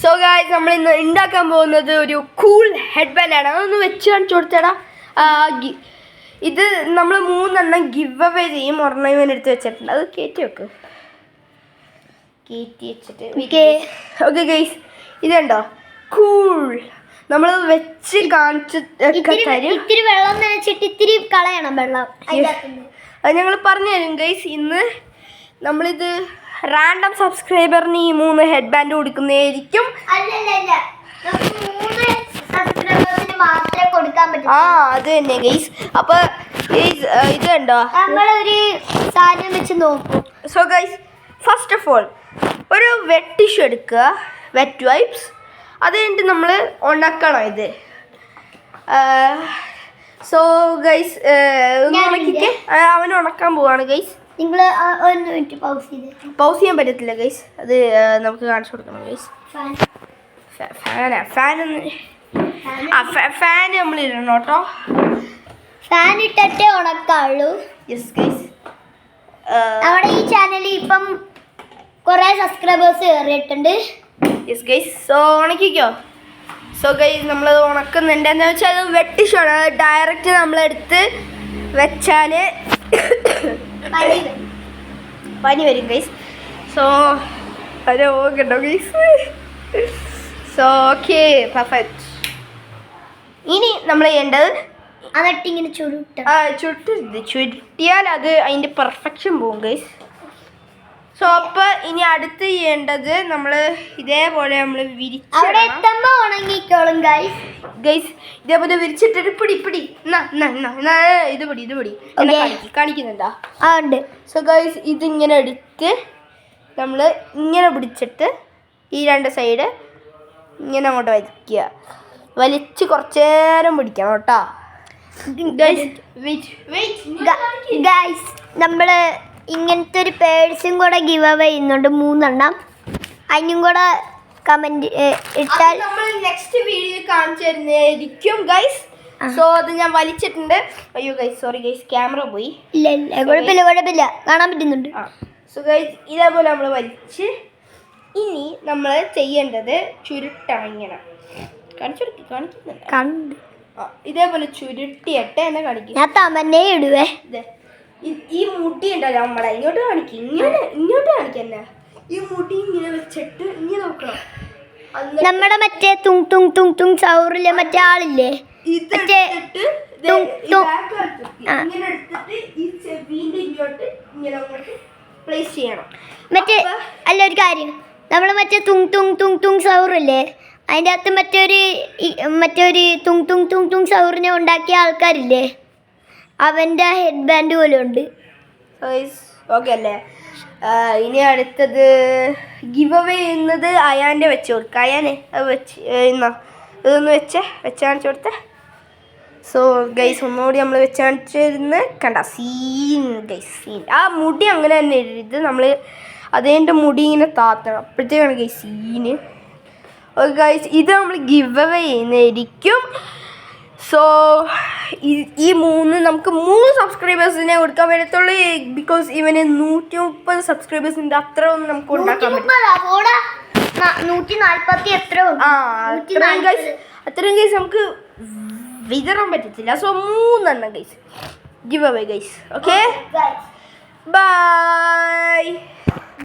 So guys നമ്മൾ ഇന്ന് ഉണ്ടാക്കാൻ പോകുന്നത് ഒരു കൂൾ ഹെഡ് ബാൻഡ് ആണ്. അതൊന്ന് വെച്ച് കാണിച്ചു കൊടുത്തടാ. ഇത് നമ്മൾ 3 ഗിവ് അവേ ചെയ്യും. ഒരെണ്ണം ഇവൻ എടുത്ത് വെച്ചിട്ടുണ്ട്. അത് കയറ്റി വെച്ചിട്ട് ഓക്കെ ഗൈസ്, ഇതുണ്ടോ കൂൾ. നമ്മൾ വെച്ച് കാണിച്ച് ഇത്തിരി വെള്ളം നനച്ചിട്ട് ഇത്തിരി കളയണം വെള്ളം. അത് ഞങ്ങൾ പറഞ്ഞു തരും ഗൈസ്. ഇന്ന് നമ്മളിത് റാൻഡം സബ്സ്ക്രൈബറിന് ഈ 3 ഹെഡ് ബാൻഡ് കൊടുക്കുന്നതായിരിക്കും. ആ അത് തന്നെ ഗൈസ്. അപ്പൊ ഇത് കണ്ടോ, നമ്മളൊരു സാധനം വെച്ച് നോക്കും. So guys, first of all ഒരു വെറ്റ് ടിഷ്യൂ എടുക്കുക, വെറ്റ് വൈപ്സ്. അത് കഴിഞ്ഞിട്ട് നമ്മൾ ഉണക്കണം ഇത്. സോ ഗൈസ് ഉണക്കിക്ക് അവൻ ഉണക്കാൻ പോവാണ് ഗൈസ്. നിങ്ങൾ ഒന്ന് മിനിറ്റ് പൗസ് ചെയ്യാൻ പറ്റത്തില്ല ഗൈസ്. അത് നമുക്ക് കാണിച്ചു കൊടുക്കണം ഗൈസ്. ഫാൻ നമ്മൾ ഇടണം കേട്ടോ. ഫാൻ ഇട്ടിട്ടേ ഉണക്കാവുള്ളൂ. Yes guys. നമ്മുടെ ഈ ചാനലിൽ ഇപ്പം കുറേ സബ്സ്ക്രൈബേഴ്സ് കയറിയിട്ടുണ്ട്. Yes guys. സോ ഉണക്കിക്കോ. സോ ഗൈസ് നമ്മളത് ഉണക്കുന്നുണ്ട്. എന്താ വെച്ചാൽ അത് വെട്ടിഷാണ്. അത് ഡയറക്റ്റ് നമ്മളെടുത്ത് വെച്ചാൽ പനി വരും ഗൈസ്. സോ അത് ഓക്കെട്ടോ ഗൈസ്. So okay, perfect. ഇനി നമ്മൾ ചെയ്യേണ്ടത് എന്നിട്ട് ഇങ്ങനെ ചുരുട്ടിയാൽ അത് അതിൻ്റെ പെർഫെക്ഷൻ പോകും ഗൈസ്. സോ അപ്പോൾ ഇനി അടുത്ത് ചെയ്യേണ്ടത് നമ്മൾ ഇതേപോലെ നമ്മൾ ഉണങ്ങിക്കോളും ഗൈസ്. ഗൈസ് ഇതേപോലെ വിരിച്ചിട്ടൊരു പിടി ഇത് പിടി കാണിക്കുന്നുണ്ടാ? ഉണ്ട്. സോ ഗൈസ് ഇതിങ്ങനെ എടുത്ത് നമ്മൾ ഇങ്ങനെ പിടിച്ചിട്ട് ഈ 2 സൈഡ് ഇങ്ങനെ അങ്ങോട്ട് വലിച്ച് കുറച്ച് നേരം പിടിക്കണം കേട്ടോ ഗൈസ്. നമ്മൾ ഇങ്ങനത്തെ ഒരു പേഴ്സും കൂടെ ഗിവ് അവേ ചെയ്യുന്നുണ്ട് 3. അതിനും കൂടെ കമന്റ് ഇട്ടാൽ നമ്മൾ നെക്സ്റ്റ് വീഡിയോ കാണിച്ചു തരുന്നതായിരിക്കും ഗൈസ്. സോ അത് ഞാൻ വലിച്ചിട്ടുണ്ട്. അയ്യോ ഗൈസ്, സോറി ഗൈസ്, ക്യാമറ പോയി. ഇല്ല കുഴപ്പമില്ല, കാണാൻ പറ്റുന്നുണ്ട്. സോ ഗൈസ് ഇതേപോലെ നമ്മൾ വലിച്ച് ഇനി നമ്മൾ ചെയ്യേണ്ടത് ചുരുട്ടാണ്. ഇങ്ങനെ കാണിക്കുന്നുണ്ട്. ഇതേപോലെ ചുരുട്ടിയിട്ട് എന്നെ കാണിക്കും. ഞാൻ തമന്നെ ഇടുവേ. ഈ മുടി ഉണ്ടല്ലോ നമ്മളെ ഇങ്ങോട്ട് കാണിക്കന്നെ. ഈ മുടി ഇങ്ങനെ വെച്ചിട്ട് ഇങ്ങനെ നോക്കണം. നമ്മുടെ മറ്റേ തുങ് സൗറിലെ മറ്റേ ആളില്ലേ, ഇങ്ങനെ എടുത്തിട്ട് ഈ ചെവിന്റെ ഇങ്ങോട്ട് ഇങ്ങനെ അങ്ങോട്ട് പ്ലേസ് ചെയ്യണം. മറ്റേ അല്ല ഒരു കാര്യം, നമ്മൾ മറ്റേ തുങ് സൗറില്ലേ, അതിൻ്റെ അകത്ത് മറ്റൊരു തുങ് സൗറിനെ ഉണ്ടാക്കിയ ആൾക്കാരില്ലേ, അവൻ്റെ ഹെഡ് ബാൻഡ് പോലെ ഉണ്ട്. ഓക്കെ അല്ലേ? ഇനി അടുത്തത് ഗിവ് അവേ ചെയ്യുന്നത് അയാൻ്റെ വെച്ച് കൊടുക്കുക. അയാനെ അത് വെച്ച് ഇതൊന്ന് വെച്ച് കാണിച്ചു കൊടുത്തേ. സോ ഗൈസ് ഒന്നുകൂടി നമ്മൾ വെച്ച് കാണിച്ചിരുന്ന് കണ്ട സീൻ ഗൈസ്, സീൻ. ആ മുടി അങ്ങനെ തന്നെ ഇത് നമ്മൾ അതേൻ്റെ മുടി ഇങ്ങനെ താത്തണം, അപ്പോഴത്തേക്കാണ് ഗൈസ് സീന്. ഓക്കെ ഗൈസ്, ഇത് നമ്മൾ ഗിവ് അവേ ചെയ്യുന്നതായിരിക്കും. സോ ഈ നമുക്ക് 3 സബ്സ്ക്രൈബേഴ്സിനെ കൊടുക്കാൻ പറ്റത്തുള്ളൂ. ബിക്കോസ് ഇവന് 130 സബ്സ്ക്രൈബേഴ്സിൻ്റെ അത്ര ഒന്നും നമുക്ക് ഉണ്ടാക്കാൻ പറ്റില്ല. അത്രയും ഗൈസ് നമുക്ക് വിതറാൻ പറ്റത്തില്ല. So 3 guys give away guys. Okay, by.